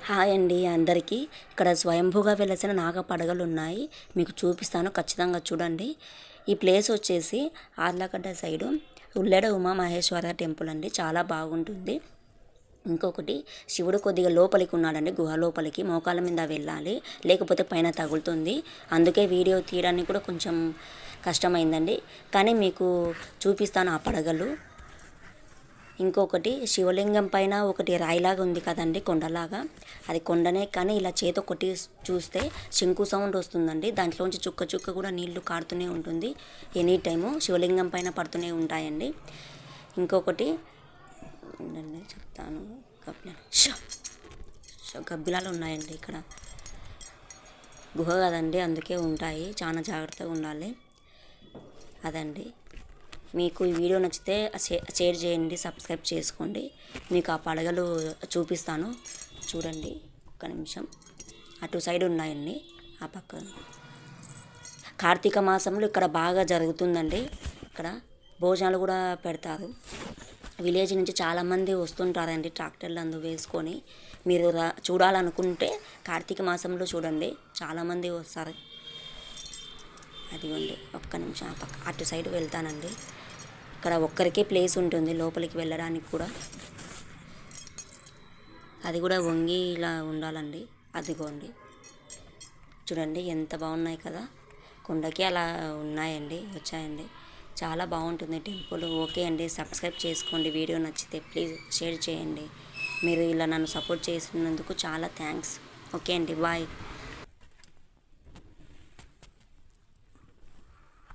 Hi అండి అందరికీ. ఇక్కడ స్వయంభూగా వెలసిన నాగపడగలు ఉన్నాయి. మీకు చూపిస్తాను, ఖచ్చితంగా చూడండి. ఈ ప్లేస్ వచ్చేసి ఆర్లగడ్డ సైడు ఉల్లెడ ఉమా మహేశ్వర టెంపుల్ అండి. చాలా బాగుంటుంది. ఇంకొకటి, శివుడు కొద్దిగా లోపలికి ఉన్నాడండి, గుహ లోపలికి. మోకాళ్ళ మీద వెళ్ళాలి, లేకపోతే పైన తగులుతుంది. అందుకే వీడియో తీయడానికి కూడా కొంచెం కష్టమైందండి, కానీ మీకు చూపిస్తాను ఆ పడగలు. ఇంకొకటి, శివలింగం పైన ఒకటి రాయిలాగా ఉంది కదండి, కొండలాగా. అది కొండనే, కానీ ఇలా చేతి కొట్టి చూస్తే శంకు సౌండ్ వస్తుందండి. దాంట్లోంచి చుక్క చుక్క కూడా నీళ్లు కారుతూనే ఉంటుంది. ఎనీ టైము శివలింగం పైన పడుతూనే ఉంటాయండి. ఇంకొకటి చెప్తాను, గబ్బిలాలు ఉన్నాయండి ఇక్కడ. గుహ కదండి, అందుకే ఉంటాయి. చాలా జాగ్రత్తగా ఉండాలి. అదండి. మీకు ఈ వీడియో నచ్చితే షేర్ చేయండి, సబ్స్క్రైబ్ చేసుకోండి. మీకు ఆ పడగలు చూపిస్తాను, చూడండి. ఒక్క నిమిషం. అటు సైడ్ ఉన్నాయండి, ఆ పక్క. కార్తీక మాసంలో ఇక్కడ బాగా జరుగుతుందండి. ఇక్కడ భోజనాలు కూడా పెడతారు. విలేజ్ నుంచి చాలామంది వస్తుంటారండి ట్రాక్టర్లు అందు వేసుకొని. మీరు చూడాలనుకుంటే కార్తీక మాసంలో చూడండి, చాలామంది వస్తారు. అదిగోండి, ఒక్క నిమిషం. ఆ పక్క అటు సైడ్ వెళ్తానండి. ఇక్కడ ఒక్కరికే ప్లేస్ ఉంటుంది లోపలికి వెళ్ళడానికి కూడా. అది కూడా వంగి ఇలా ఉండాలండి. అదిగోండి, చూడండి ఎంత బాగున్నాయి కదా. కొండకి అలా ఉన్నాయండి, వచ్చాయండి. చాలా బాగుంటుంది టెంపుల్. ఓకే అండి, సబ్స్క్రైబ్ చేసుకోండి. వీడియో నచ్చితే ప్లీజ్ షేర్ చేయండి. మీరు ఇలా నన్ను సపోర్ట్ చేసినందుకు చాలా థ్యాంక్స్. ఓకే అండి, బాయ్.